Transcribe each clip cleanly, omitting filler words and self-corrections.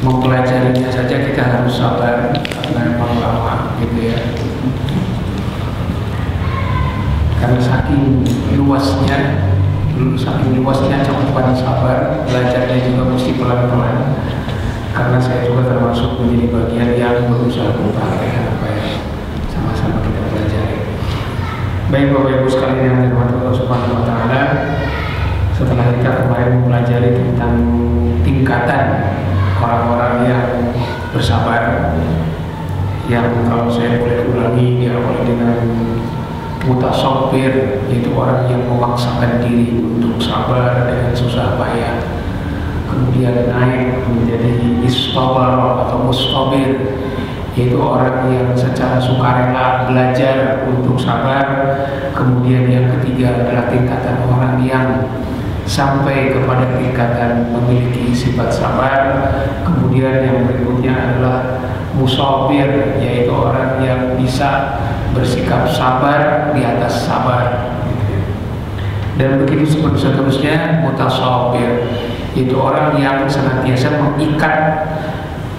mempelajarinya saja kita harus sabar karena memang lama gitu ya. Karena saking luasnya cakupan sabar, belajarnya juga mesti pelan-pelan. Karena saya juga termasuk menjadi bagian yang berusaha mempraktekkan apa yang sama-sama kita pelajari. Baik Bapak Ibu sekalian yang dirahmati Allah Subhanahu wa taala, setelah kita kemarin mempelajari tentang tingkatan orang-orang yang bersabar, yang kalau saya boleh ulangi diawali dengan mutasabir, yaitu orang yang memaksakan diri untuk sabar dengan susah payah. Kemudian naik menjadi istabar atau mustabir, yaitu orang yang secara sukarela belajar untuk sabar. Kemudian yang ketiga adalah tingkatan orang yang sampai kepada tingkatan memiliki sifat sabar. Kemudian yang berikutnya adalah musabir, yaitu orang yang bisa bersikap sabar di atas sabar, dan begitu seterusnya. Mutasabir, yaitu orang yang senantiasa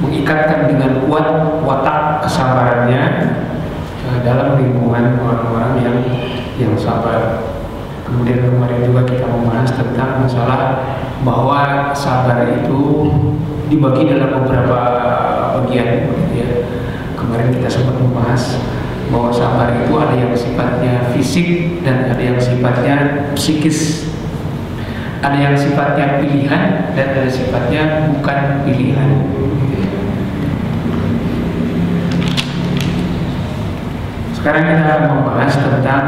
mengikatkan dengan kuat watak kesabarannya dalam lingkungan orang-orang yang sabar. Kemudian kemarin juga kita membahas tentang masalah bahwa sabar itu dibagi dalam beberapa bagian ya. Kemarin kita sempat membahas bahwa sabar itu ada yang sifatnya fisik dan ada yang sifatnya psikis. Ada yang sifatnya pilihan dan ada sifatnya bukan pilihan. Sekarang kita membahas tentang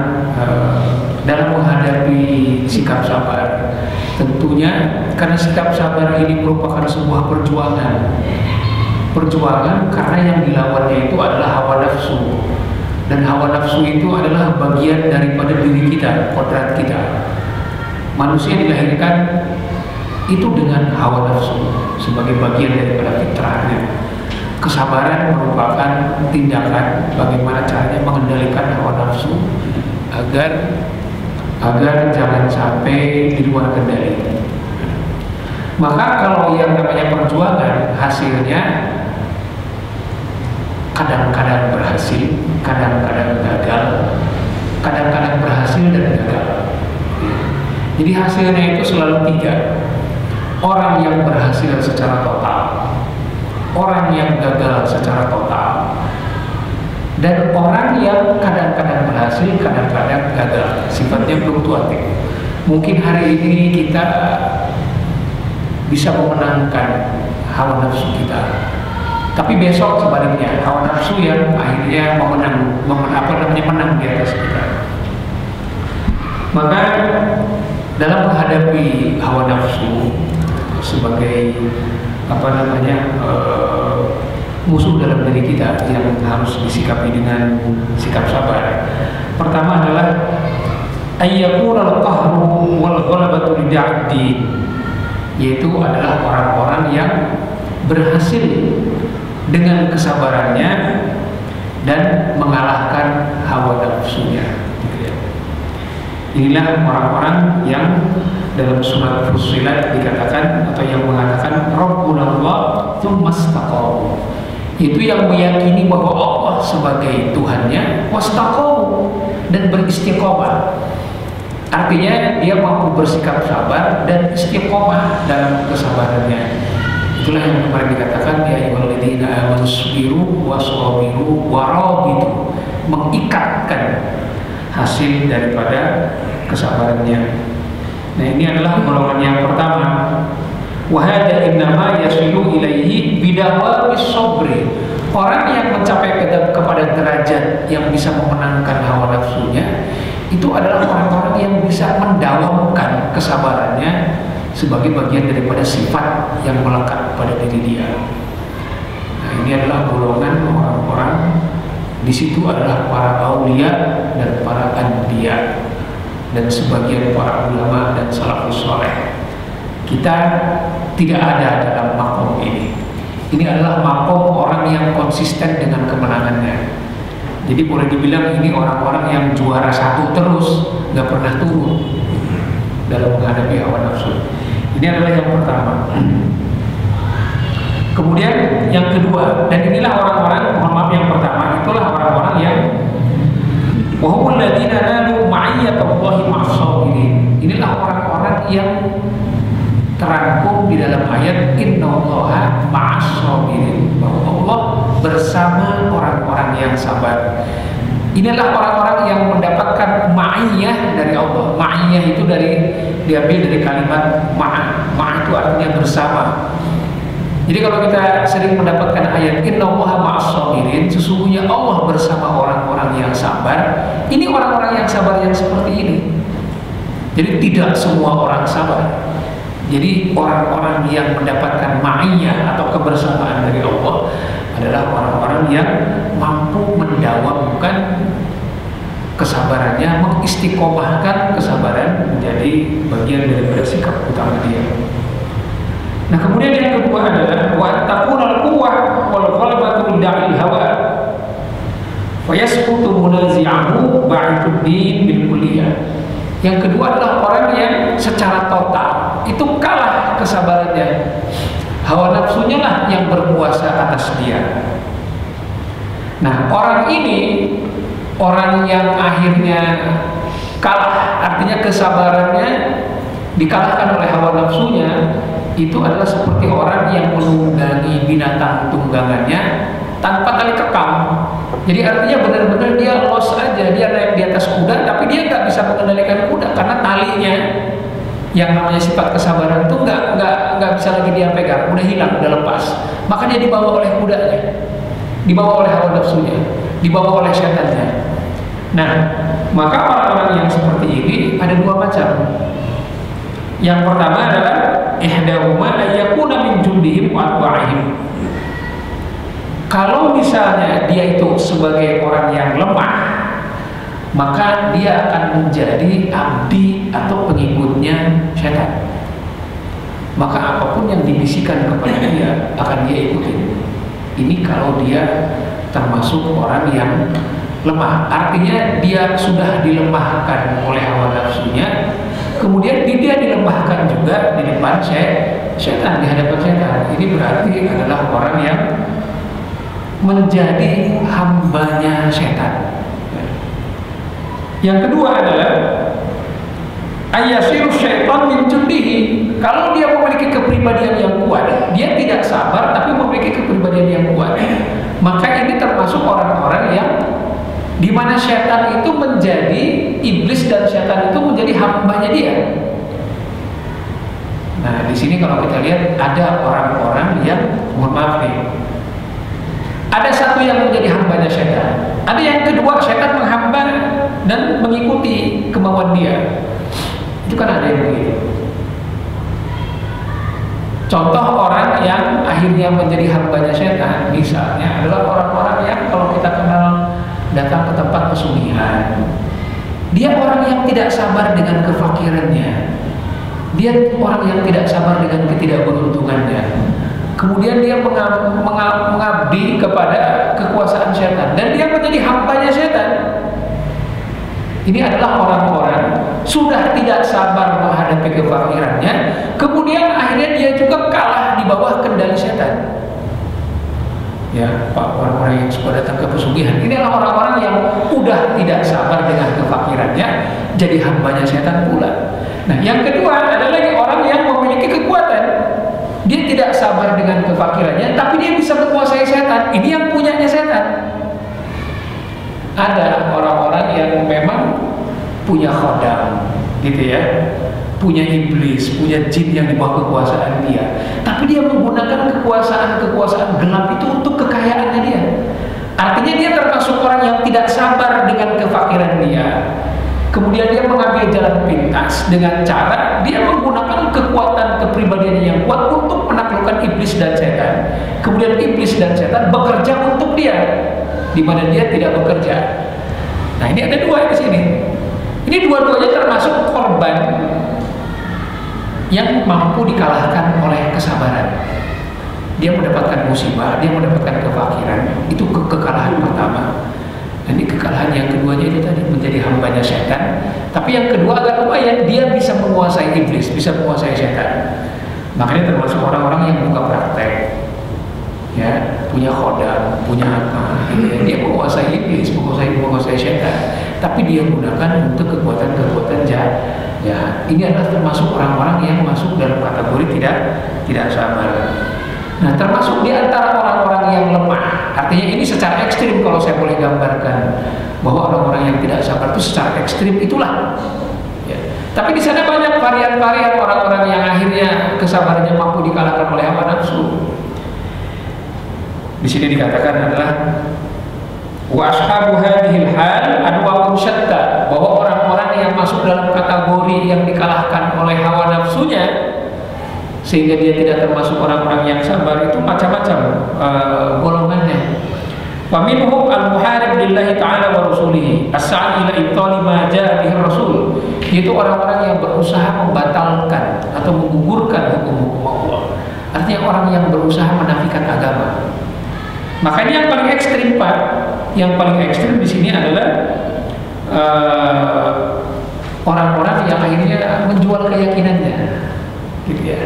dalam menghadapi sikap sabar. Tentunya karena sikap sabar ini merupakan sebuah perjuangan karena yang dilawannya itu adalah hawa nafsu, dan hawa nafsu itu adalah bagian daripada diri kita, kodrat kita. Manusia dilahirkan itu dengan hawa nafsu sebagai bagian daripada fitrahnya. Kesabaran merupakan tindakan bagaimana caranya mengendalikan hawa nafsu agar jangan sampai di luar kendali. Maka kalau yang namanya perjuangan hasilnya kadang-kadang berhasil, kadang-kadang gagal, kadang-kadang berhasil dan gagal. Jadi hasilnya itu selalu tiga. Orang yang berhasil secara total, orang yang gagal secara total, dan orang yang kadang-kadang berhasil, kadang-kadang gagal. Sifatnya fluktuatif. Mungkin hari ini kita bisa memenangkan hawa nafsu kita, tapi besok sebaliknya hawa nafsu yang akhirnya menang di atas kita. Maka dalam menghadapi hawa nafsu sebagai musuh dalam diri kita yang harus disikapi dengan sikap sabar, pertama adalah ayyakuna al-qahru wal ghalabatu lid'ad-din, yaitu adalah orang-orang yang berhasil dengan kesabarannya dan mengalahkan hawa nafsunya. Inilah orang-orang yang dalam surat Fussilat dikatakan atau yang mengatakan Rabbunallah tsumma istaqamu, itu yang meyakini bahwa Allah sebagai Tuhannya, wastaqamu, dan beristiqomah. Artinya dia mampu bersikap sabar dan istiqomah dalam kesabarannya. Itulah yang kemarin dikatakan ya ayyuhalladzina amanu sabiru wasabiru warabitu, mengikatkan hasil daripada kesabarannya. Nah, ini adalah golongan yang pertama. Wa hadza innama yasilu ilaihi bidawabis sabri. Orang yang mencapai kepada derajat yang bisa memenangkan hawa nafsunya itu adalah orang-orang yang bisa mendawamkan kesabarannya sebagai bagian daripada sifat yang melekat pada diri dia. Nah, ini adalah golongan orang-orang. Di situ adalah para aulia dan para anbiya dan sebagian para ulama dan salafus saleh. Kita tidak ada dalam makom ini. Ini adalah makom orang yang konsisten dengan kemenangannya. Jadi boleh dibilang ini orang-orang yang juara satu terus, nggak pernah turun dalam menghadapi hawa nafsu. Ini adalah yang pertama. Kemudian yang kedua, dan inilah orang-orang, mohon maaf, yang pertama itulah orang-orang yang wahumul ladzina nalu ma'iyyatallahi ma'as-sabirin. Inilah orang-orang yang terangkum di dalam ayat innallaha ma'as-sabirin, bahwa Allah bersama orang-orang yang sabar. Inilah orang-orang yang mendapatkan ma'iyyah dari Allah. Ma'iyyah itu diambil dari kalimat ma'a. Ma'a itu artinya bersama. Jadi kalau kita sering mendapatkan ayat innallaha ma'as-sabirin, sesungguhnya Allah bersama orang-orang yang sabar. Ini orang-orang yang sabar yang seperti ini. Jadi tidak semua orang sabar. Jadi orang-orang yang mendapatkan ma'iyyah atau kebersamaan dari Allah adalah orang-orang yang mampu mendawamkan kesabarannya, mengistiqomahkan kesabaran menjadi bagian dari sikap utama dia. Nah, kemudian yang kedua adalah wa takunal quwwah wal qalbatu da'il hawa wa yasqutu munazi'ahu ba'idud din bil kulliyah. Yang kedua adalah orang yang secara total itu kalah kesabarannya. Hawa nafsunya lah yang berkuasa atas dia. Nah, orang ini, orang yang akhirnya kalah, artinya kesabarannya dikalahkan oleh hawa nafsunya, itu adalah seperti orang yang menunggangi binatang tunggangannya tanpa tali kekang. Jadi artinya benar-benar dia lost aja, dia naik di atas kuda, tapi dia nggak bisa mengendalikan kuda karena talinya yang namanya sifat kesabaran itu nggak bisa lagi dia pegang, udah hilang, udah lepas. Maka dia dibawa oleh kudanya, dibawa oleh hawa nafsunya, dibawa oleh setannya. Nah, maka orang-orang yang seperti ini ada dua macam. Yang pertama adalah ihdahuma ayyakuna min jundihim wa atba'ihim. Kalau misalnya dia itu sebagai orang yang lemah, maka dia akan menjadi abdi atau pengikutnya setan. Maka apapun yang dibisikkan kepada dia akan dia ikuti. Ini kalau dia termasuk orang yang lemah. Artinya dia sudah dilemahkan oleh hawa nafsunya, kemudian dia dilemahkan juga di depan setan, di hadapan setan. Ini berarti adalah orang yang menjadi hambanya setan. Yang kedua adalah ayyasiru syaitan min jundihi. Kalau dia memiliki kepribadian yang kuat, dia tidak sabar tapi memiliki kepribadian yang kuat, maka ini termasuk orang-orang yang di mana setan itu menjadi iblis dan setan itu menjadi hambanya dia. Nah, di sini kalau kita lihat ada orang-orang yang, mohon maaf nih, ada satu yang menjadi hambanya setan, ada yang kedua setan menghamba dan mengikuti kemauan dia. Itu kan ada yang begitu. Contoh orang yang akhirnya menjadi hambanya setan misalnya adalah orang-orang yang kalau kita kenal datang ke tempat pesugihan. Dia orang yang tidak sabar dengan kefakirannya. Dia orang yang tidak sabar dengan ketidakberuntungannya. Kemudian dia mengabdi kepada kekuasaan setan dan dia menjadi hambanya setan. Ini adalah orang-orang sudah tidak sabar menghadapi kefakirannya, kemudian akhirnya dia juga kalah di bawah kendali setan. Ya, Pak, orang-orang yang suka datang ke pesugihan, ini adalah orang-orang yang udah tidak sabar dengan kefakirannya, jadi hambanya setan pula. Nah, yang kedua adalah lagi orang yang memiliki kekuatan. Dia tidak sabar dengan kefakirannya, tapi dia bisa menguasai setan. Ini yang punyanya setan. Ada orang-orang yang memang punya khodam, gitu ya, punya iblis, punya jin yang di bawah kekuasaan dia, tapi dia menggunakan kekuasaan gelap itu untuk kekayaannya dia. Artinya dia termasuk orang yang tidak sabar dengan kefakiran dia. Kemudian dia mengambil jalan pintas dengan cara dia menggunakan kekuatan kepribadian yang kuat untuk menaklukkan iblis dan setan. Kemudian iblis dan setan bekerja untuk dia, di mana dia tidak bekerja. Nah, ini ada dua di sini. Ini dua-duanya termasuk korban yang mampu dikalahkan oleh kesabaran. Dia mendapatkan musibah, dia mendapatkan kefakiran. Itu kekalahan pertama. Dan ini kekalahan yang keduanya itu tadi menjadi hambanya setan. Tapi yang kedua agak lumayan, dia bisa menguasai iblis, bisa menguasai setan. Makanya termasuk orang-orang yang buka praktek. punya khodam, punya apa, gitu ya. Dia menguasai iblis, menguasai syaitan, tapi dia gunakan untuk kekuatan-kekuatan jahat. Ya, ini adalah termasuk orang-orang yang masuk dalam kategori tidak sabar. Nah, termasuk di antara orang-orang yang lemah. Artinya ini secara ekstrim kalau saya boleh gambarkan, bahwa orang-orang yang tidak sabar itu secara ekstrim itulah. Ya. Tapi di sana banyak varian-varian orang-orang yang akhirnya kesabarannya mampu dikalahkan oleh hawa nafsu. Di sini dikatakan adalah wa ashabu hadhil hal anwa'un syatta, bahwa orang-orang yang masuk dalam kategori yang dikalahkan oleh hawa nafsunya sehingga dia tidak termasuk orang-orang yang sabar itu macam-macam golongannya. Wa minhum al-muharib lillahi ta'ala wa rasulihi as-sa'i ila ibtali ma ja'a bihi rasul, yaitu orang-orang yang berusaha membatalkan atau menggugurkan hukum-hukum Allah. Artinya orang yang berusaha menafikan agama. Makanya yang paling ekstrim, Pak, yang paling ekstrim di sini adalah orang-orang yang akhirnya menjual keyakinannya, gitu ya.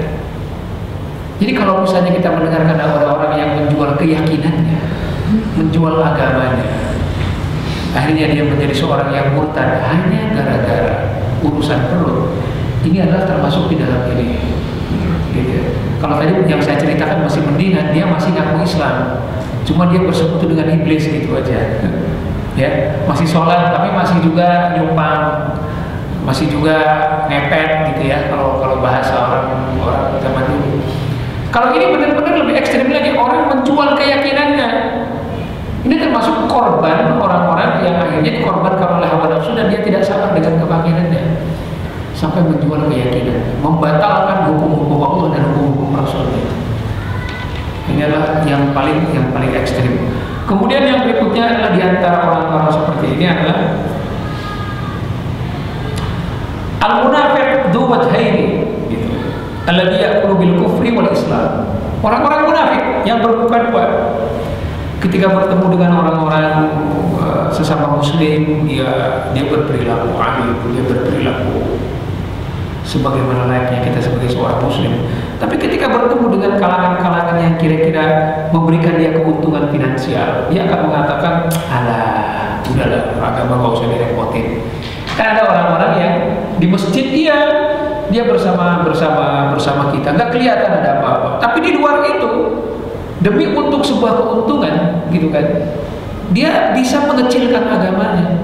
Jadi kalau misalnya kita mendengarkan ada orang-orang yang menjual keyakinannya, menjual agamanya, akhirnya dia menjadi seorang yang murtad hanya gara-gara urusan perut, ini adalah termasuk di dalam ini. Gitu. Kalau tadi yang saya ceritakan masih mendingan, dia masih ngaku Islam, cuma dia bersekutu dengan iblis gitu aja. Ya, masih sholat tapi masih juga nyumpang, masih juga ngepet gitu ya. Kalau bahasa orang zaman dulu. Kalau ini benar-benar lebih ekstrim lagi, orang menjual keyakinannya. Ini termasuk korban orang-orang yang akhirnya dikorbankan oleh hawa nafsu dan dia tidak sabar dengan keyakinannya, sampai menjual keyakinan, membatalkan hukum-hukum Allah dan hukum-hukum Rasulnya. Ini adalah yang paling ekstrim. Kemudian yang berikutnya adalah di antara orang-orang seperti ini adalah al-munafiq dzu wajhaini, gitu. Alladzi ya'kulu bil kufri wal Islam. Orang-orang munafik yang bermuka dua. Ketika bertemu dengan orang-orang sesama muslim, dia berperilaku adil, dia berperilaku sebagaimana layaknya kita sebagai seorang muslim. Tapi ketika bertemu dengan kalangan-kalangan yang kira-kira memberikan dia keuntungan finansial, dia akan mengatakan, alah, udahlah, agama gak usah direpotin. Kan ada orang-orang yang di masjid dia bersama kita, nggak kelihatan ada apa-apa. Tapi di luar itu, demi untuk sebuah keuntungan, gitu kan, dia bisa mengecilkan agamanya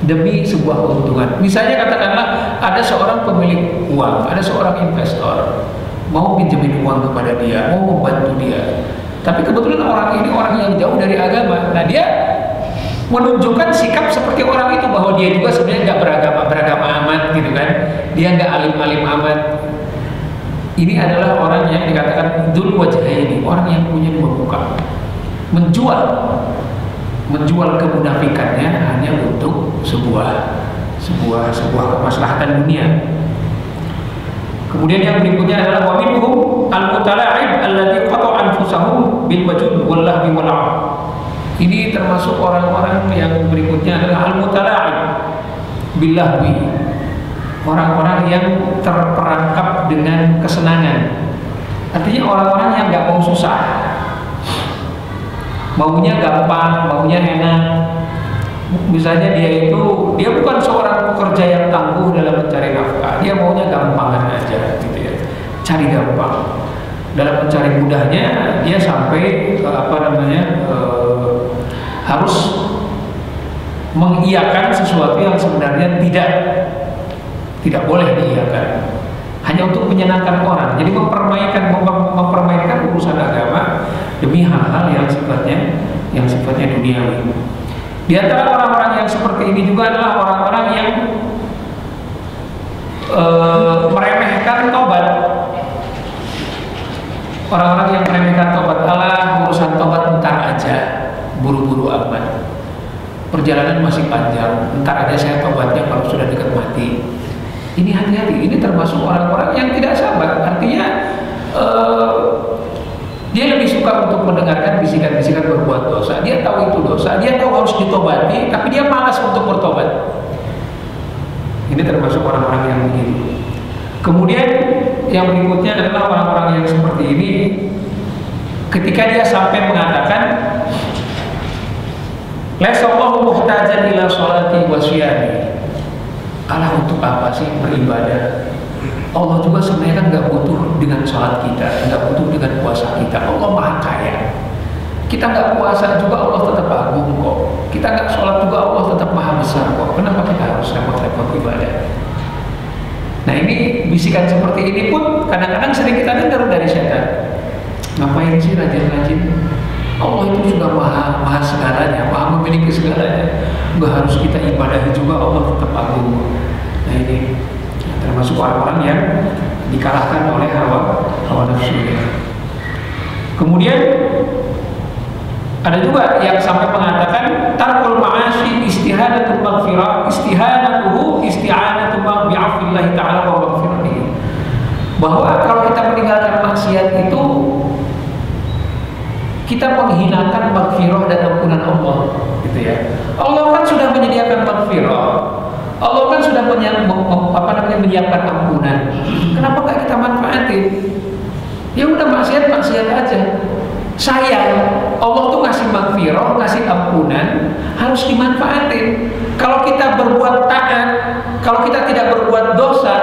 demi sebuah keuntungan. Misalnya katakanlah ada seorang pemilik uang, ada seorang investor mau pinjemin uang kepada dia, mau membantu dia. Tapi kebetulan orang ini orang yang jauh dari agama. Nah, dia menunjukkan sikap seperti orang itu, bahwa dia juga sebenarnya nggak beragama amat, gitu kan. Dia nggak alim-alim amat. Ini adalah orang yang dikatakan dzul wajhaini, orang yang punya dua muka. Menjual kemunafikannya hanya untuk sebuah kemaslahatan dunia. Kemudian yang berikutnya adalah wa minhum al-mutala'ib alladzi qata'a anfusahum bil wajud wal lahwi wal 'am. Ini termasuk orang-orang yang berikutnya adalah al-mutala'ib bil lahwi. Orang-orang yang terperangkap dengan kesenangan. Artinya orang-orang yang nggak mau susah, maunya gampang, maunya enak. Misalnya dia bukan seorang pekerja yang tangguh dalam mencari nafkah, dia maunya gampangan aja, gitu ya, cari gampang. Dalam mencari mudahnya, dia sampai harus mengiyakan sesuatu yang sebenarnya tidak boleh diiyakan, hanya untuk menyenangkan orang. Jadi mempermainkan urusan agama demi hal-hal yang sifatnya duniawi. Di antara orang-orang yang seperti ini juga adalah orang-orang yang meremehkan tobat. Orang-orang yang meremehkan tobat, Allah urusan tobat ntar aja, buru-buru amat. Perjalanan masih panjang, ntar aja saya tobatnya kalau sudah dekat mati. Ini hati-hati, ini termasuk orang-orang yang tidak sabar. Artinya dia lebih suka untuk mendengarkan bisikan-bisikan berbuat dosa. Dia tahu itu dosa, dia tahu harus ditobati, tapi dia malas untuk bertobat. Ini termasuk orang-orang yang begini. Kemudian yang berikutnya adalah orang-orang yang seperti ini, ketika dia sampai mengatakan Laisallahu muhtajan ila sholati wa syiyami. Allah untuk apa sih beribadah? Allah juga sebenarnya kan nggak butuh dengan sholat kita, nggak butuh dengan puasa kita. Allah maha kaya. Kita nggak puasa juga Allah tetap agung kok. Kita nggak sholat juga Allah tetap maha besar kok. Kenapa kita harus repot-repot ibadah? Nah ini bisikan seperti ini pun kadang-kadang sering kita dengar dari setan. Ngapain sih rajin-rajin? Allah itu sudah maha segalanya, maha memiliki segalanya. Nggak harus kita ibadahi juga, Allah tetap agung. Nah ini termasuk orang-orang yang dikalahkan oleh hawa nafsu. Kemudian ada juga yang sampai mengatakan tarkul ma'asyi istihanatul maghfirah, istihanatuhu isti'anatu bi'afillah ta'ala wa maghfiratihi. Bahwa kalau kita meninggalkan maksiat itu kita menghinakan maghfirah dan ampunan Allah, gitu ya. Allah kan sudah menyediakan maghfirah, Allah kan sudah menyiapkan ampunan. Kenapa nggak kita manfaatin? Ya udah maksiat aja. Sayang, Allah tuh ngasih maghfirah, ngasih ampunan, harus dimanfaatin. Kalau kita berbuat taat, kalau kita tidak berbuat dosa,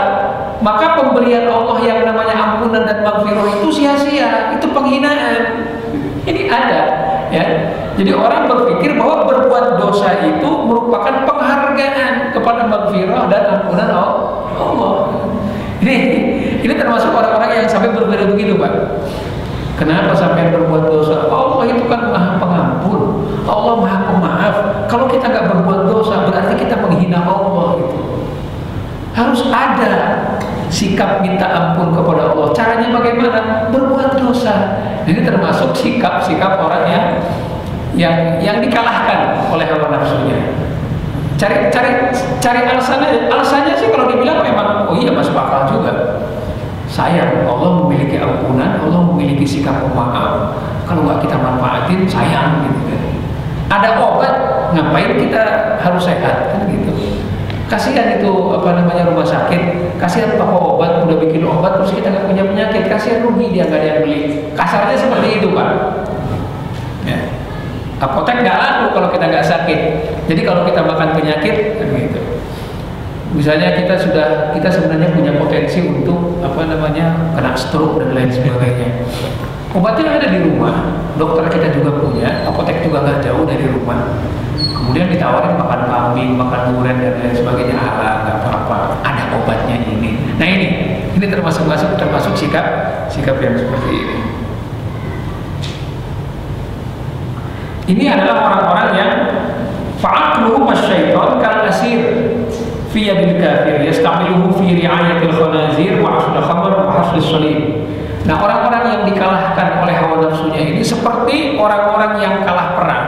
maka pemberian Allah yang namanya ampunan dan maghfirah itu sia-sia, itu penghinaan. Ini ada, ya. Jadi orang berpikir bahwa berbuat dosa itu merupakan penghargaan kepada maghfirah dan ampunan Allah. Ini termasuk orang-orang yang sampai berbeda begitu, Pak. Kenapa sampai berbuat dosa? Allah itu kan maha pengampun, Allah maha pemaaf. Kalau kita nggak berbuat dosa, berarti kita menghina Allah gitu. Harus ada sikap minta ampun kepada Allah. Caranya bagaimana? Berbuat dosa. Ini termasuk sikap orang yang dikalahkan oleh hawa nafsunya. Cari alasannya sih kalau dibilang memang, oh iya masuk akal juga. Sayang, Allah memiliki ampunan, Allah memiliki sikap pemaaf. Kalau nggak kita manfaatin, sayang gitu kan. Ada obat, ngapain kita harus sehat kan gitu. Kasihan itu rumah sakit, kasihan toko obat udah bikin obat terus kita nggak punya penyakit, kasihan rugi dia nggak ada yang beli. Kasarnya seperti itu, Pak. Ya. Apotek nggak laku kalau kita nggak sakit. Jadi kalau kita makan penyakit kan gitu. Misalnya kita sebenarnya punya potensi untuk kena stroke dan lain sebagainya. Obatnya ada di rumah, dokter kita juga punya, apotek juga nggak jauh dari rumah. Kemudian ditawarin makan kambing, makan durian dan lain sebagainya, nggak apa-apa. Ada obatnya ini. Nah ini termasuk sikap yang seperti ini. Ini adalah orang-orang yang fa'aqluhu masyaiton kal asir fi yadil kafir yastamiluhu fi ri'ayatil khanazir wa asl khamr wa hasl salim. Nah, orang-orang yang dikalahkan oleh hawa nafsunya ini seperti orang-orang yang kalah perang,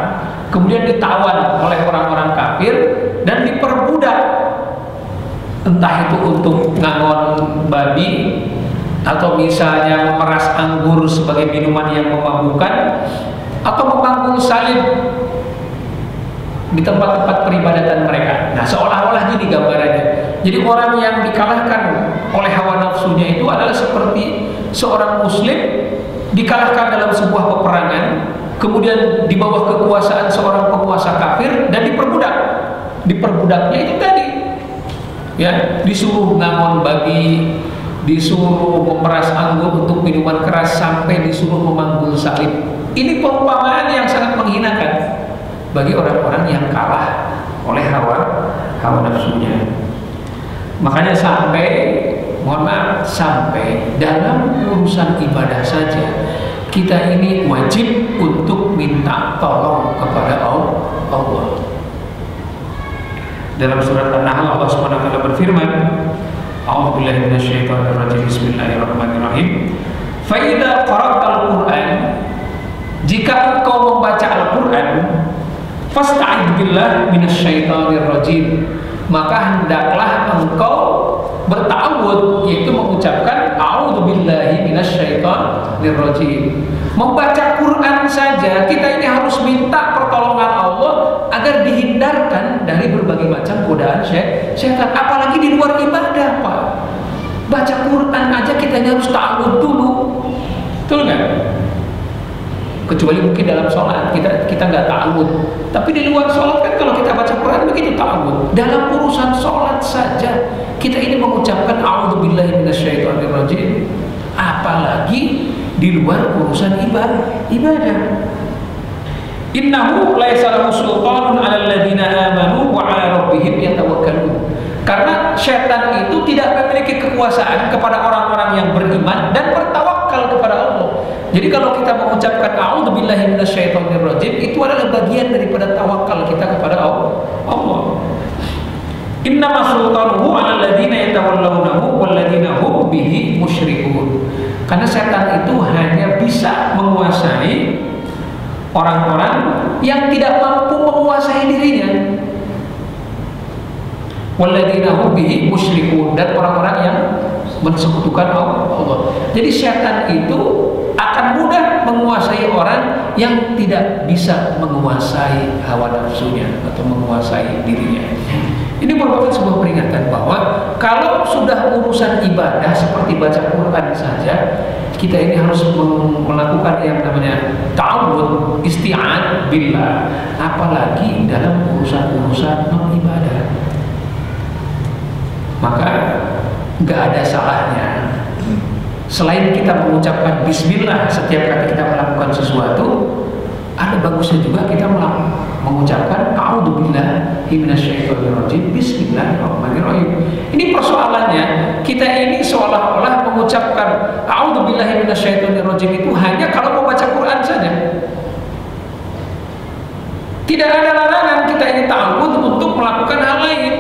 kemudian ditawan oleh orang-orang kafir dan diperbudak, entah itu untuk ngangon babi atau misalnya memeras anggur sebagai minuman yang memabukkan atau memanggul salib di tempat-tempat peribadatan mereka. Nah, seolah-olah gini gambarannya. Jadi orang yang dikalahkan oleh hawa nafsunya itu adalah seperti seorang muslim dikalahkan dalam sebuah peperangan, kemudian di bawah kekuasaan seorang penguasa kafir dan diperbudak. Diperbudaknya itu tadi, ya, disuruh ngangon babi, disuruh memeras anggur untuk minuman keras, sampai disuruh memanggul salib. Ini perumpamaan yang sangat menghinakan bagi orang-orang yang kalah oleh hawa nafsunya. Makanya sampai dalam urusan ibadah saja kita ini wajib untuk minta tolong kepada Allah. Dalam surat An-Nahl Allah Subhanahu wa taala berfirman, A'udzubillahi minasyaitonir rajim. Bismillahirrahmanirrahim. Fa idza qara'tal Qur'an, jika engkau membaca Al-Qur'an, fasta'idz billah minasyaitonir rajim, maka hendaklah engkau berta'awudz, yaitu mengucapkan a'udzubillahi minasyaitonir rajim. Membaca Quran saja kita ini harus minta pertolongan Allah agar dihindarkan dari berbagai macam godaan syaitan, apalagi di luar ibadah, Pak. Baca Quran aja kita harus ta'awudz dulu. Betul nggak? Kecuali mungkin dalam sholat kita nggak ta'awud. Tapi di luar sholat kan kalau kita baca Quran begitu ta'awud. Dalam urusan sholat saja kita ini mengucapkan a'udzubillahi minasyaitonirrajim. Apalagi di luar urusan ibadah. Innahu laisa lahu sultanun 'alal ladzina amanu wa 'ala rabbihim yatawakkalun. Karena syaitan itu tidak memiliki kekuasaan kepada orang-orang yang beriman dan bertawakal kepada Allah. Jadi kalau kita mengucapkan a'udzubillahi minasyaitonirrajim, itu adalah bagian daripada tawakal kita kepada Allah. Innama sultanuhu 'alal ladzina yatawallawnahu wal ladzina hum bihi musyrikun. Karena setan itu hanya bisa menguasai orang-orang yang tidak mampu menguasai dirinya. Walladzina hum bihi musyrikun, dan orang-orang yang mensekutukan Allah. Jadi setan itu akan mudah menguasai orang yang tidak bisa menguasai hawa nafsunya atau menguasai dirinya. Ini merupakan sebuah peringatan bahwa kalau sudah urusan ibadah seperti baca Quran saja, kita ini harus melakukan yang namanya ta'awud, isti'an billah, apalagi dalam urusan-urusan ibadah. Maka nggak ada salahnya selain kita mengucapkan bismillah setiap kali kita melakukan sesuatu, ada bagusnya juga kita mengucapkan a'udzubillahi minasyaitonirrajim, bismillahirrahmanirrahim. Ini persoalannya, kita ini seolah-olah mengucapkan a'udzubillahi minasyaitonirrajim itu hanya kalau mau baca Quran saja. Tidak ada larangan kita ini ta'awudz untuk melakukan hal lain.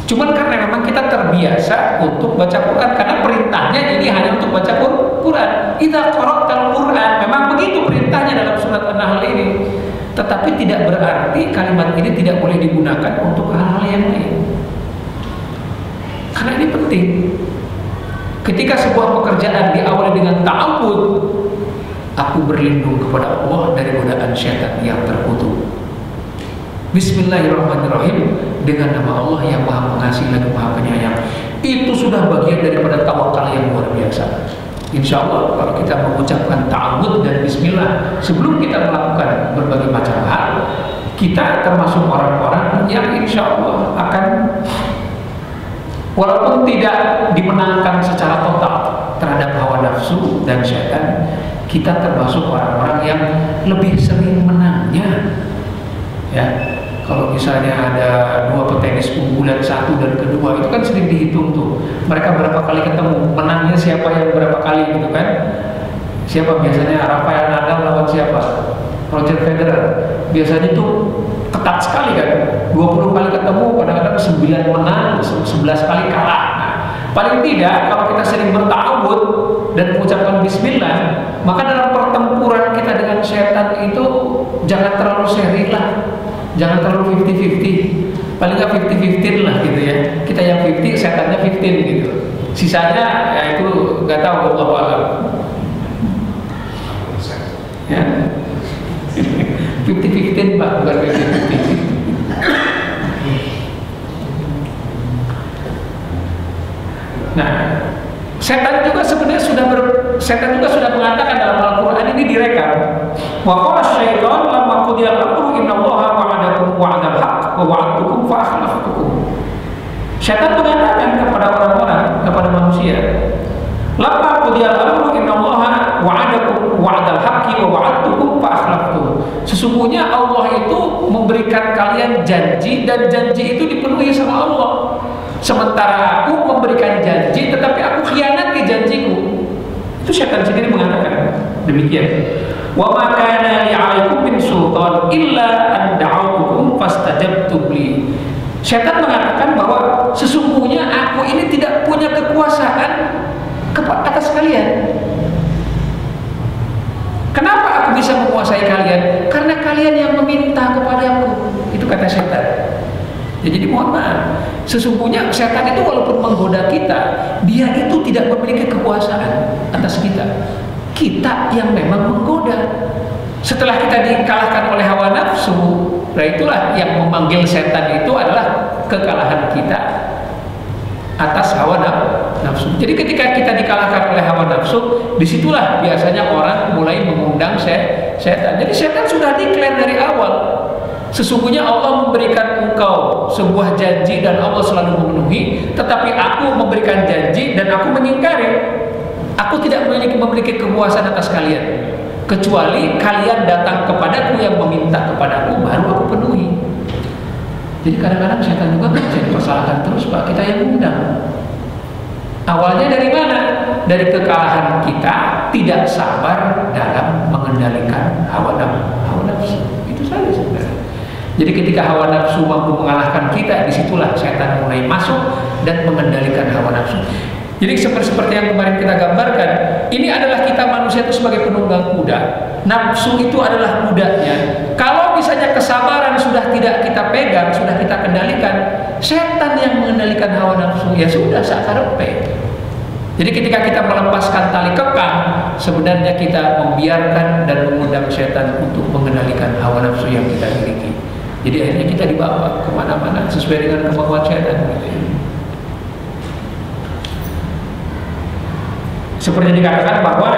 Cuman karena memang kita terbiasa untuk baca Quran, karena perintahnya ini hanya untuk baca Quran. Idza qara'tal Quran, memang begitu perintahnya dalam surat An-Nahl ini. Tetapi tidak berarti kalimat ini tidak boleh digunakan untuk hal-hal yang lain. Karena ini penting. Ketika sebuah pekerjaan diawali dengan ta'awud, aku berlindung kepada Allah dari godaan syaitan yang terkutuk. Bismillahirrahmanirrahim, dengan nama Allah yang Maha Pengasih lagi Maha Penyayang. Itu sudah bagian daripada tawakal yang luar biasa. Insya Allah kalau kita mengucapkan ta'awud dan bismillah sebelum kita melakukan berbagai macam hal, kita termasuk orang-orang yang insya Allah akan, walaupun tidak dimenangkan secara total terhadap hawa nafsu dan syaitan, kita termasuk orang-orang yang lebih sering menangnya. Ya, kalau misalnya ada dua petenis unggulan, satu dan kedua, itu kan sering dihitung tuh, mereka berapa kali ketemu, menangnya siapa yang berapa kali gitu kan. Siapa biasanya? Rafael Nadal lawan siapa? Roger Federer. Biasanya tuh ketat sekali kan, 20 kali ketemu, kadang-kadang 9 menang, 11 kali kalah. Nah, paling tidak kalau kita sering berta'awud dan mengucapkan bismillah, maka dalam pertempuran kita dengan setan itu jangan terlalu seri lah, jangan terlalu 50-50, paling nggak 50-15 lah gitu ya. Kita yang 50, setannya 15 gitu. Sisanya ya itu nggak tahu, Allahu a'lam. Ya, 50-15 Pak, bukan 50-50. Nah, setan juga sebenarnya setan juga sudah mengatakan dalam Al-Quran, ini direkam. Wa qala syaitan lamma qudiyal amru innallaha wa'adakum wa'dal haqq wa wa'adtukum fa akhlaftukum. Setan mengatakan kepada orang-orang, kepada manusia, lamma qudiyal amru innallaha wa'adakum wa'dal haqqi wa wa'adtukum fa akhlaftukum. Sesungguhnya Allah itu memberikan kalian janji, dan janji itu dipenuhi sama Allah. Sementara aku memberikan janji tetapi aku khianati janjiku. Itu setan sendiri mengatakan demikian. Wa ma kana li 'alaikum min sultan illa an da'awtukum fastajabtum li. Setan mengatakan bahwa sesungguhnya aku ini tidak punya kekuasaan atas kalian. Kenapa aku bisa menguasai kalian? Karena kalian yang meminta kepadaku. Itu kata setan. Ya, jadi mohon maaf, sesungguhnya setan itu walaupun menggoda kita, dia itu tidak memiliki kekuasaan atas kita. Kita yang memang menggoda. Setelah kita dikalahkan oleh hawa nafsu, nah itulah yang memanggil setan itu adalah kekalahan kita atas hawa nafsu. Jadi ketika kita dikalahkan oleh hawa nafsu, disitulah biasanya orang mulai mengundang setan. Jadi setan sudah declare dari awal. Sesungguhnya Allah memberikan engkau sebuah janji dan Allah selalu memenuhi, tetapi aku memberikan janji dan aku mengingkari. Aku tidak memiliki kekuasaan atas kalian, kecuali kalian datang kepadaku yang meminta kepadaku, baru aku penuhi. Jadi kadang-kadang setan juga bisa dipersalahkan terus, Pak, kita yang undang. Awalnya dari mana? Dari kekalahan kita tidak sabar dalam mengendalikan hawa nafsu. Itu saja sebenarnya. Jadi ketika hawa nafsu mampu mengalahkan kita, disitulah setan mulai masuk dan mengendalikan hawa nafsu. Jadi seperti yang kemarin kita gambarkan, ini adalah kita manusia itu sebagai penunggang kuda. Nafsu itu adalah kudanya. Kalau misalnya kesabaran sudah tidak kita pegang, sudah kita kendalikan, setan yang mengendalikan hawa nafsu, ya sudah sakarepe. Jadi ketika kita melepaskan tali kekang, sebenarnya kita membiarkan dan mengundang setan untuk mengendalikan hawa nafsu yang kita miliki. Jadi akhirnya kita dibawa kemana-mana sesuai dengan kemauan setan. Seperti dikatakan bahwa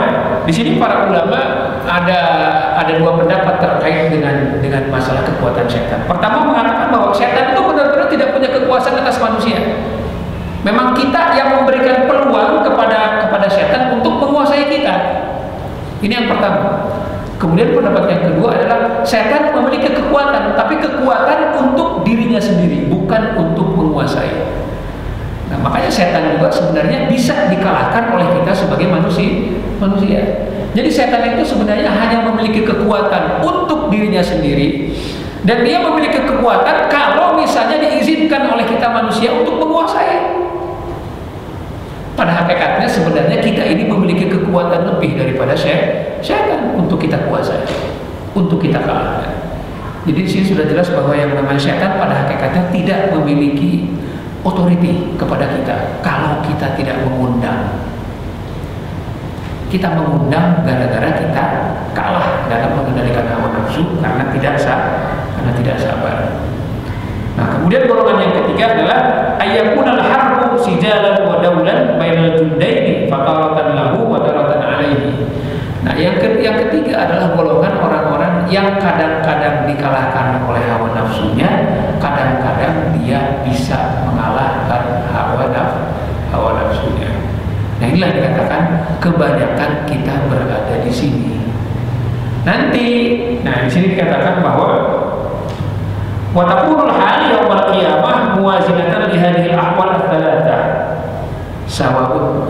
di sini para ulama ada dua pendapat terkait dengan masalah kekuatan setan. Pertama mengatakan bahwa setan itu benar-benar tidak punya kekuasaan atas manusia. Memang kita yang memberikan peluang kepada setan untuk menguasai kita. Ini yang pertama. Kemudian pendapat yang kedua adalah setan memiliki kekuatan, tapi kekuatan untuk dirinya sendiri, bukan untuk menguasai. Nah, makanya setan juga sebenarnya bisa dikalahkan oleh kita sebagai manusia. Jadi setan itu sebenarnya hanya memiliki kekuatan untuk dirinya sendiri, dan dia memiliki kekuatan kalau misalnya diizinkan oleh kita manusia untuk menguasai. Pada hakikatnya sebenarnya kita ini memiliki kekuatan lebih daripada setan untuk kita kuasai, untuk kita kalahkan. Jadi di sini sudah jelas bahwa yang namanya setan pada hakikatnya tidak memiliki otoriti kepada kita kalau kita tidak mengundang. Kita mengundang gara-gara kita kalah dalam mengendalikan hawa nafsu karena tidak sabar. Nah, kemudian golongan yang ketiga adalah ayyakunal harbu sijalan wa daulan bainal jundaini fataratan lahu wa taratan alaihi. Nah, yang ketiga adalah golongan orang-orang yang kadang-kadang dikalahkan oleh hawa nafsunya, kadang-kadang dia bisa mengalahkan hawa nafsunya. Nah, inilah dikatakan kebanyakan kita berada di sini. Nah di sini dikatakan bahwa wa takunul hal yaumil qiyamah muwazinatan li hadhihi al-ahwal ats-tsalatsah sawa'un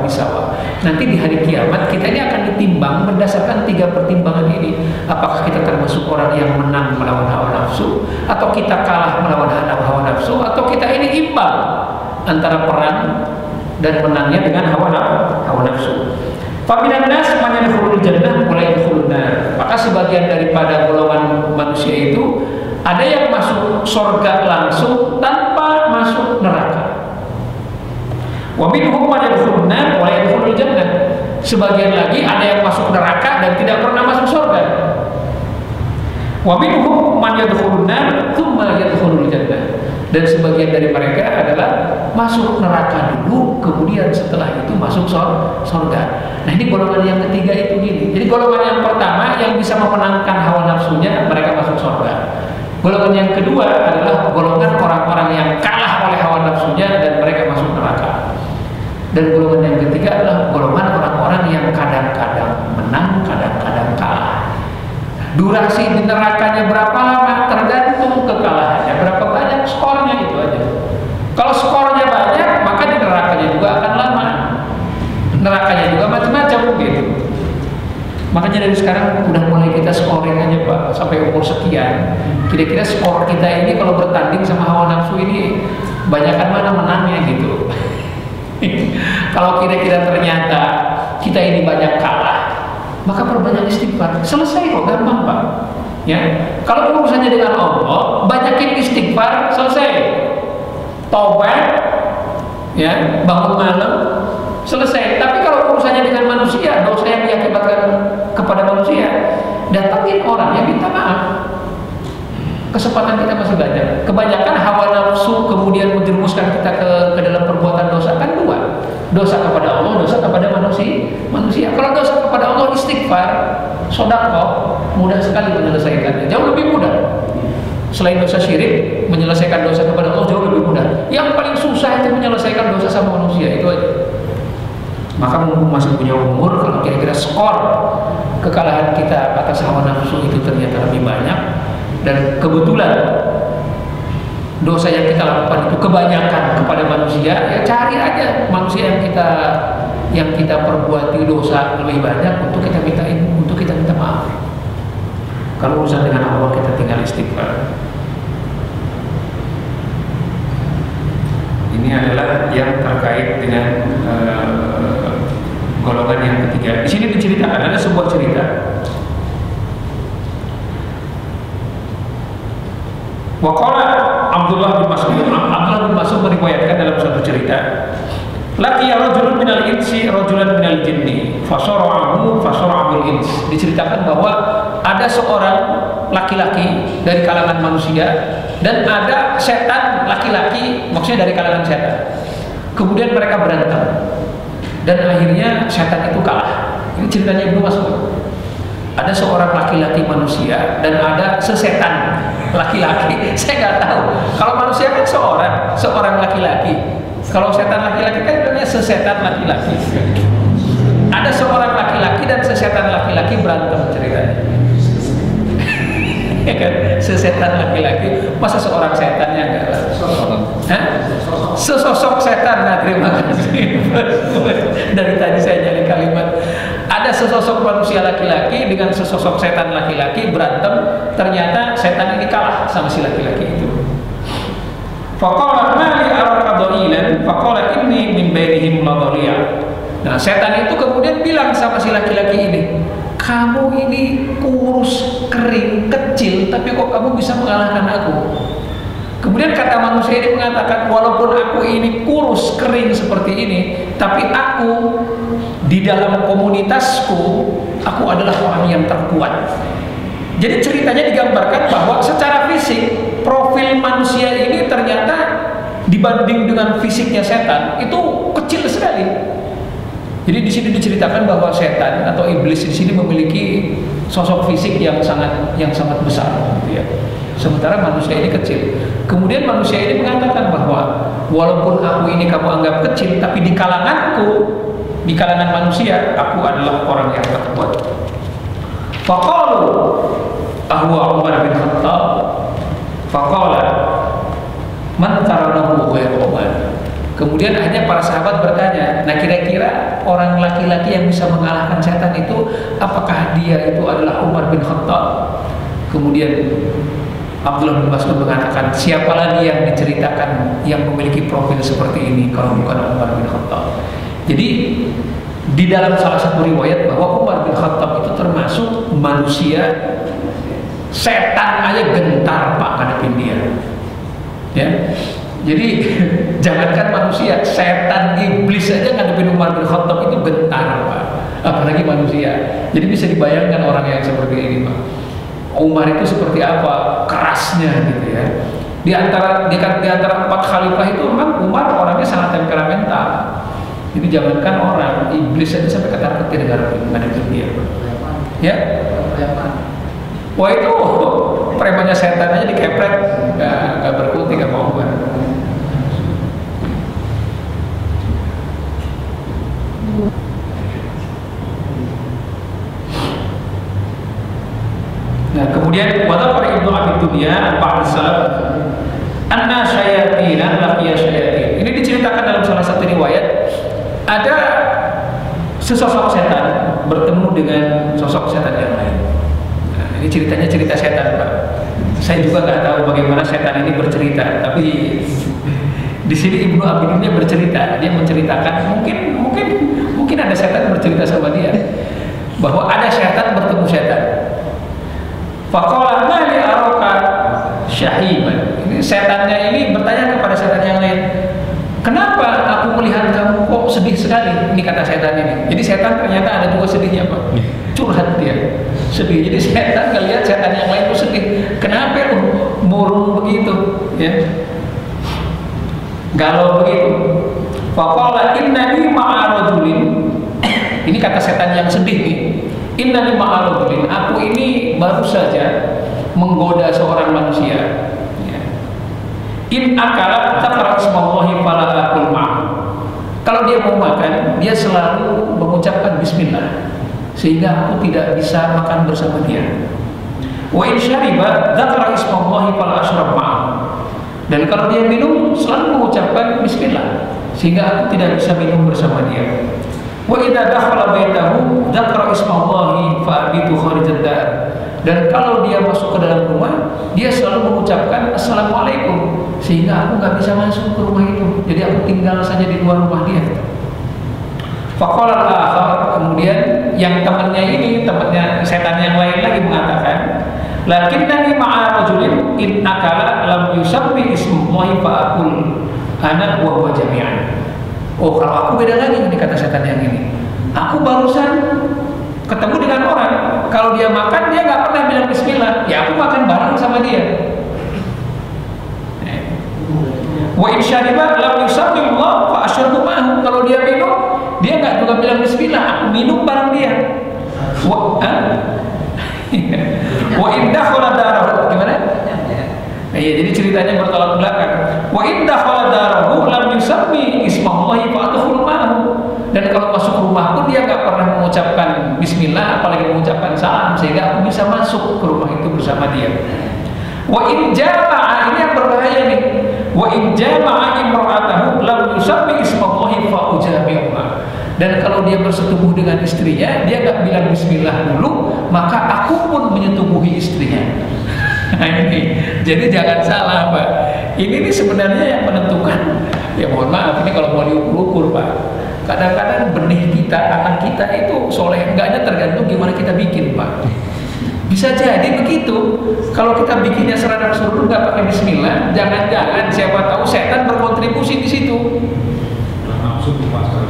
bisawa. Nanti di hari kiamat kita ini akan ditimbang berdasarkan 3 pertimbangan ini. Apakah kita termasuk orang yang menang melawan hawa nafsu, atau kita kalah melawan hawa nafsu, atau kita ini imbang antara perang dan menangnya dengan hawa nafsu. Faminan nas man yadkhulul jannah wa la yadkhulun nar. Maka sebagian daripada golongan manusia itu ada yang masuk surga langsung tanpa masuk neraka. Wa minhum man yadkhulun nar wa la yadkhulul jannah. Sebagian lagi ada yang masuk neraka dan tidak pernah masuk surga. Wa minhum man yadkhulun nar tsumma yadkhulul jannah. Dan sebagian dari mereka adalah masuk neraka dulu, kemudian setelah itu masuk surga. Nah, ini golongan yang ketiga itu gini. Jadi golongan yang pertama yang bisa memenangkan hawa nafsunya, mereka masuk surga. Golongan yang kedua adalah golongan orang-orang yang kalah oleh hawa nafsunya dan mereka masuk neraka. Dan golongan yang ketiga adalah golongan orang-orang yang kadang-kadang menang, kadang-kadang kalah. Durasi di nerakanya berapa lama tergantung kekalahannya berapa banyak, skornya itu aja. Kalau skornya banyak, maka di nerakanya juga akan lama. Nerakanya juga macam-macam gitu. Makanya dari sekarang udah mulai kita scoring aja, Pak, sampai umur sekian. Kira-kira skor kita ini kalau bertanding sama hawa nafsu ini banyakan mana menangnya gitu. Kalau kira-kira ternyata kita ini banyak kalah, maka perbanyak istighfar. Selesai kok, gampang, Pak. Ya, kalau urusannya dengan Allah, banyakin istighfar, selesai. Taubat, ya, bangun malam, selesai. Tapi kalau urusannya dengan manusia, dosa yang diakibatkan kepada manusia, datangin orang yang minta maaf. Kesempatan kita masih banyak. Kebanyakan hawa nafsu kemudian menjerumuskan kita ke dalam perbuatan dosa kan dua. Dosa kepada Allah, dosa kepada manusia. Kalau dosa kepada Allah istighfar, sedekah, mudah sekali menyelesaikannya. Jauh lebih mudah. Selain dosa syirik, menyelesaikan dosa kepada Allah jauh lebih mudah. Yang paling susah itu menyelesaikan dosa sama manusia, itu aja. Maka mumpung masih punya umur, kalau kira-kira skor kekalahan kita atas hawa nafsu itu ternyata lebih banyak, dan kebetulan dosa yang kita lakukan itu kebanyakan kepada manusia, ya cari aja manusia yang kita perbuati dosa lebih banyak untuk kita minta maaf. Kalau urusan dengan Allah kita tinggal istighfar. Ini adalah yang terkait dengan golongan yang ketiga. Di sini diceritakan ada sebuah cerita. Waqala Abdullah bin Mas'ud meriwayatkan dalam suatu cerita, laqiya rajulun minal insi rajulan minal jinni fasara'ahu fasara'ul ins. Diceritakan bahwa ada seorang laki-laki dari kalangan manusia dan ada setan laki-laki, maksudnya dari kalangan setan. Kemudian mereka berantem dan akhirnya setan itu kalah. Ini ceritanya Ibnu Mas'ud. Ada seorang laki-laki manusia dan ada sesetan laki-laki. Saya nggak tahu. Kalau manusia kan seorang laki-laki. Kalau setan laki-laki kan namanya sesetan laki-laki. Ada seorang laki-laki dan sesetan laki-laki berantem ceritanya. Ya kan? Sesetan laki-laki, masa seorang setannya enggak? Sesosok setan. Nah, terima kasih. Dari tadi saya nyari kalimat. Ada sesosok manusia laki-laki dengan sesosok setan laki-laki berantem, ternyata setan ini kalah sama si laki-laki itu. Faqala ma li araka dhalilan faqala inni min bainihim ladhaliya. Nah, setan itu kemudian bilang sama si laki-laki ini, kamu ini kurus, kering, kecil, tapi kok kamu bisa mengalahkan aku? Kemudian kata manusia ini mengatakan, walaupun aku ini kurus, kering seperti ini, tapi aku di dalam komunitasku, aku adalah orang yang terkuat. Jadi ceritanya digambarkan bahwa secara fisik profil manusia ini ternyata dibanding dengan fisiknya setan itu kecil sekali. Jadi di sini diceritakan bahwa setan atau iblis di sini memiliki sosok fisik yang sangat besar, gitu ya. Sementara manusia ini kecil. Kemudian manusia ini mengatakan bahwa walaupun aku ini kamu anggap kecil, tapi di kalanganku, di kalangan manusia, aku adalah orang yang terkuat. Faqalu ahwa Umar bin Khattab. Faqala man taranahu ghairu Umar. Kemudian akhirnya para sahabat bertanya, nah kira-kira orang laki-laki yang bisa mengalahkan setan itu, apakah dia itu adalah Umar bin Khattab? Kemudian Abdullah bin Mas'ud mengatakan, siapa lagi yang diceritakan yang memiliki profil seperti ini kalau bukan Umar bin Khattab? Jadi di dalam salah satu riwayat bahwa Umar bin Khattab itu termasuk manusia, setan aja gentar Pak ngadepin dia. Ya. Jadi jangankan manusia, setan iblis aja ngadepin Umar bin Khattab itu gentar Pak. Apalagi manusia. Jadi bisa dibayangkan orang yang seperti ini Pak. Umar itu seperti apa kerasnya gitu ya. Di antara empat khalifah itu memang Umar orangnya sangat temperamental. Jadi jangankan orang, iblis aja sampai ketar-ketir ngadepin dia. Ya. Wah itu premannya setan aja dikepret, nggak berkutik apa Umar. Nah, kemudian wadakar Ibnu Abi Dunya ba'd salaf anna syayatin laqiya syayatin. Ini diceritakan dalam salah satu riwayat, ada sesosok setan bertemu dengan sosok setan yang lain. Nah, ini ceritanya cerita setan Pak. Saya juga nggak tahu bagaimana setan ini bercerita, tapi di sini Ibnu Abi Dunya bercerita, dia menceritakan mungkin ada setan bercerita sama dia bahwa ada setan bertemu setan. Faqala ma li araka syahiban. Ini setannya ini bertanya kepada setan yang lain, kenapa aku melihat kamu kok sedih sekali? Ini kata setan ini. Jadi setan ternyata ada juga sedihnya Pak. Curhat dia, sedih. Jadi setan ngelihat setan yang lain itu sedih. Kenapa lu ya. Galau begitu. Faqala innani ma'a rajulin. Ini kata setan yang sedih nih. Innani ma'a rajulin. Aku ini baru saja menggoda seorang manusia. Ya. In akala taqra ismallahi fala aqul ma'ahu. Kalau dia mau makan, dia selalu mengucapkan bismillah, sehingga aku tidak bisa makan bersama dia. Wa in syariba dzakara ismallahi fala ashrab ma'ahu. Dan kalau dia minum, selalu mengucapkan bismillah, sehingga aku tidak bisa minum bersama dia. Wa idza dakhala baitahu dzakara ismallahi fa abitu kharijad dar. Dan kalau dia masuk ke dalam rumah, dia selalu mengucapkan assalamualaikum, sehingga aku nggak bisa masuk ke rumah itu. Jadi aku tinggal saja di luar rumah dia. Faqala al-akhar, kemudian yang temannya setan yang lain lagi mengatakan, lakinnani ma'a rajulin in akala lam yusabbi ismullahi fa aqul ana wa huwa jami'an. Oh, kalau aku beda lagi, ini kata setan yang ini. Aku barusan ketemu dengan orang, kalau dia makan dia nggak pernah bilang bismillah, ya aku makan bareng sama dia. Wa in syariba lam yusabbihullah fa asyrabu ma'ahu. Kalau dia minum, dia nggak juga bilang bismillah, aku minum bareng dia. Wa in dakhala darahu, gimana? Iya, jadi ceritanya bertolak belakang. Wa in dakhala darahu lam yusabbi ismallahi fa adkhul ma'ahu. Dan kalau masuk rumah pun dia nggak pernah mengucapkan bismillah, apalagi mengucapkan salam, sehingga aku bisa masuk ke rumah itu bersama dia. Wa in jama'a, ini yang berbahaya nih. Wa in jama'a imra'atahu lam yusabbi ismallahi fa ujami'uha. Dan kalau dia bersetubuh dengan istrinya, dia nggak bilang bismillah dulu, maka aku pun menyetubuhi istrinya. Nah ini, jadi jangan salah Pak. Ini nih sebenarnya yang menentukan. Ya mohon maaf, ini kalau mau diukur Pak. Kadang-kadang benih kita, anak kita itu soleh enggaknya tergantung gimana kita bikin Pak. Bisa jadi begitu. Kalau kita bikinnya serada surut nggak pakai bismillah, jangan-jangan siapa tahu setan berkontribusi di situ.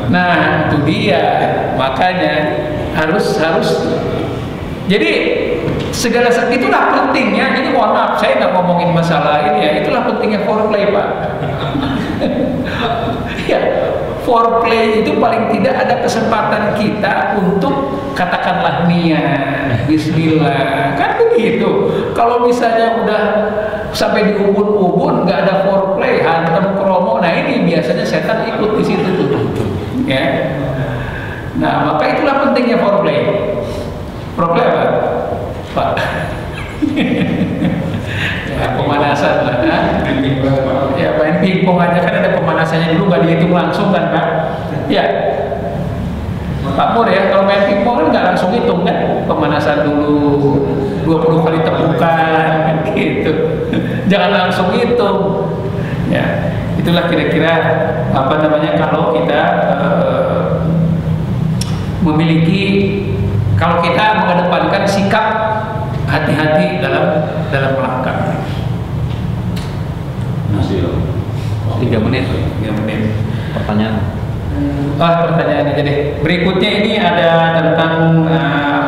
Nah itu dia, makanya harus. Jadi segala itulah pentingnya. Ini mohon maaf, saya nggak ngomongin masalah ini ya. Itulah pentingnya foreplay Pak. Ya, foreplay itu paling tidak ada kesempatan kita untuk katakanlah niat, bismillah, kan begitu. Kalau misalnya udah sampai di ubun-ubun nggak ada foreplay, hantem kromo, nah ini biasanya setan ikut di situ tuh, ya. Nah maka itulah pentingnya foreplay. Foreplay apa, Pak? Ya, pemanasan lah, ya main pingpong aja kan ada pemanasannya dulu, nggak dihitung langsung kan Pak? Ya, Pak Mur ya, kalau main pingpong kan nggak langsung hitung kan, pemanasan dulu 20 kali tepukan kan gitu, jangan langsung hitung. Ya, itulah kira-kira apa namanya kalau kita memiliki, kalau kita mengedepankan sikap hati-hati dalam melangkah. Masih 3 menit. pertanyaan. Pertanyaan aja deh. Berikutnya ini ada tentang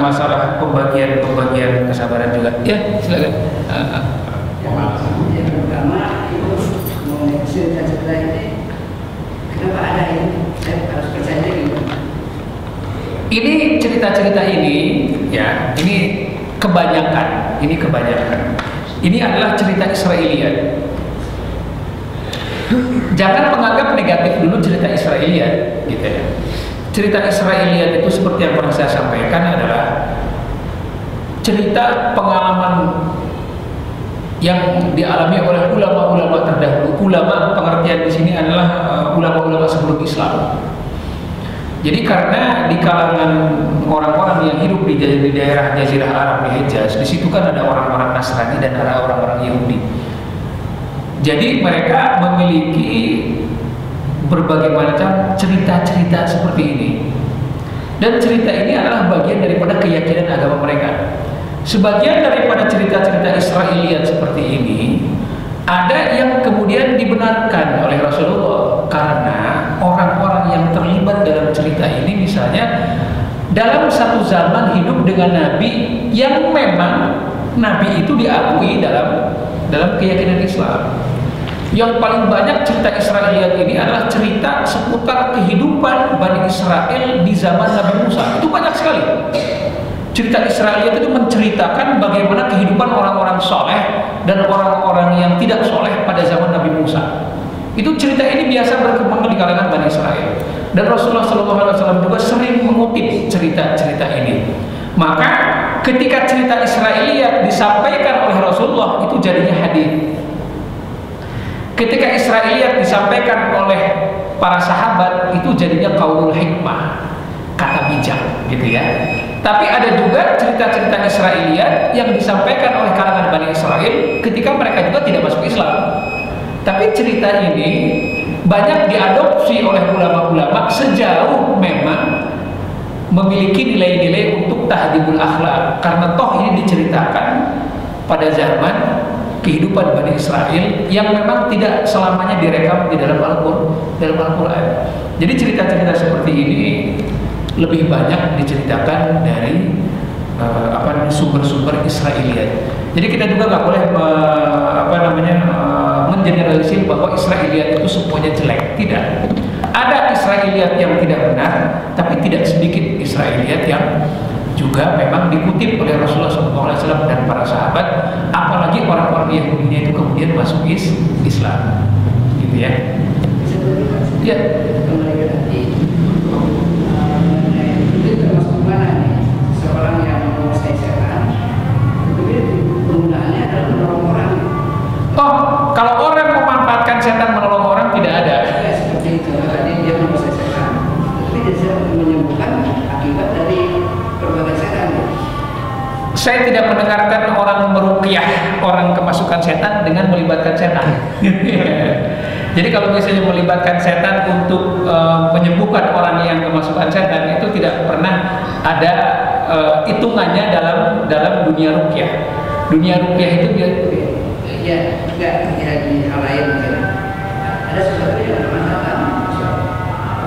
masalah pembagian kesabaran juga. Ya, silakan. Yang pertama itu mau cerita ini, kenapa ada ini? Saya harus percaya gitu. Ini cerita-cerita ini, ya, ini kebanyakan. Ini adalah cerita Israiliyat. Jangan menganggap negatif dulu cerita Israiliyat, gitu ya. Cerita Israiliyat itu seperti yang pernah saya sampaikan adalah cerita pengalaman yang dialami oleh ulama-ulama terdahulu. Ulama pengertian di sini adalah ulama-ulama sebelum Islam. Jadi karena di kalangan orang-orang yang hidup di daerah Jazirah Arab di Hijaz, di situ kan ada orang-orang Nasrani dan ada orang-orang Yahudi. Jadi mereka memiliki berbagai macam cerita-cerita seperti ini. Dan cerita ini adalah bagian daripada keyakinan agama mereka. Sebagian daripada cerita-cerita Israiliyat seperti ini ada yang kemudian dibenarkan oleh Rasulullah karena orang-orang yang terlibat dalam cerita ini misalnya dalam satu zaman hidup dengan Nabi yang memang Nabi itu diakui dalam keyakinan Islam. Yang paling banyak cerita Israiliyat ini adalah cerita seputar kehidupan Bani Israel di zaman Nabi Musa. Itu banyak sekali. Cerita Israiliyat itu menceritakan bagaimana kehidupan orang-orang soleh dan orang-orang yang tidak soleh pada zaman Nabi Musa. Itu cerita ini biasa berkembang di kalangan Bani Israel. Dan Rasulullah SAW juga sering mengutip cerita-cerita ini. Maka ketika cerita Israiliyat disampaikan oleh Rasulullah, itu jadinya hadis. Ketika Israiliyat disampaikan oleh para sahabat, itu jadinya qaulul hikmah, kata bijak, gitu ya. Tapi ada juga cerita-cerita Israiliyat yang disampaikan oleh kalangan Bani Israel ketika mereka juga tidak masuk Islam. Tapi cerita ini banyak diadopsi oleh ulama-ulama sejauh memang memiliki nilai-nilai untuk tahdibul akhlak, karena toh ini diceritakan pada zaman kehidupan Bani Israel yang memang tidak selamanya direkam di dalam Al-Quran. Jadi cerita-cerita seperti ini lebih banyak diceritakan dari sumber-sumber Israiliyat. Jadi kita juga nggak boleh mengeneralisir bahwa Israiliyat itu semuanya jelek. Tidak. Ada Israiliyat yang tidak benar, tapi tidak sedikit Israiliyat yang juga memang dikutip oleh Rasulullah SAW dan para sahabat, apalagi orang-orang Yahudinya itu kemudian masuk Islam, gitu ya. Ya. Kembali ke tadi, itu termasuk mana nih? Seorang yang menguasai setan, itu penggunaannya adalah menolong orang. Oh, kalau orang memanfaatkan setan menolong orang tidak ada. Ya, seperti itu. Tadi dia menguasai setan, tapi dia bisa menyembuhkan akibat dari berbagai setan. Saya tidak mendengarkan orang meruqyah orang kemasukan setan dengan melibatkan setan. Jadi kalau misalnya melibatkan setan untuk menyembuhkan orang yang kemasukan setan, itu tidak pernah ada hitungannya dalam dunia ruqyah. Dunia ruqyah itu ya juga ya di hal lain mungkin ada sesuatu yang bermasalah.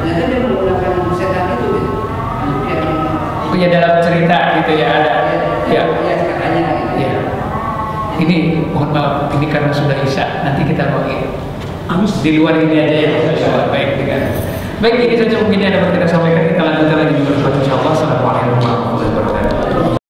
Ternyata dia menggunakan setan itu untuk yang punya dalam cerita gitu ya ada. Ya. Katanya. Ya. Ini mohon maaf, ini karena sudah isya, nanti kita bagi. Di luar ini aja ya. Baik, ini saja mungkin ada yang kita sampaikan. Kita lanjutkan lagi di berikutnya. Insyaallah. Assalamualaikum warahmatullahi wabarakatuh.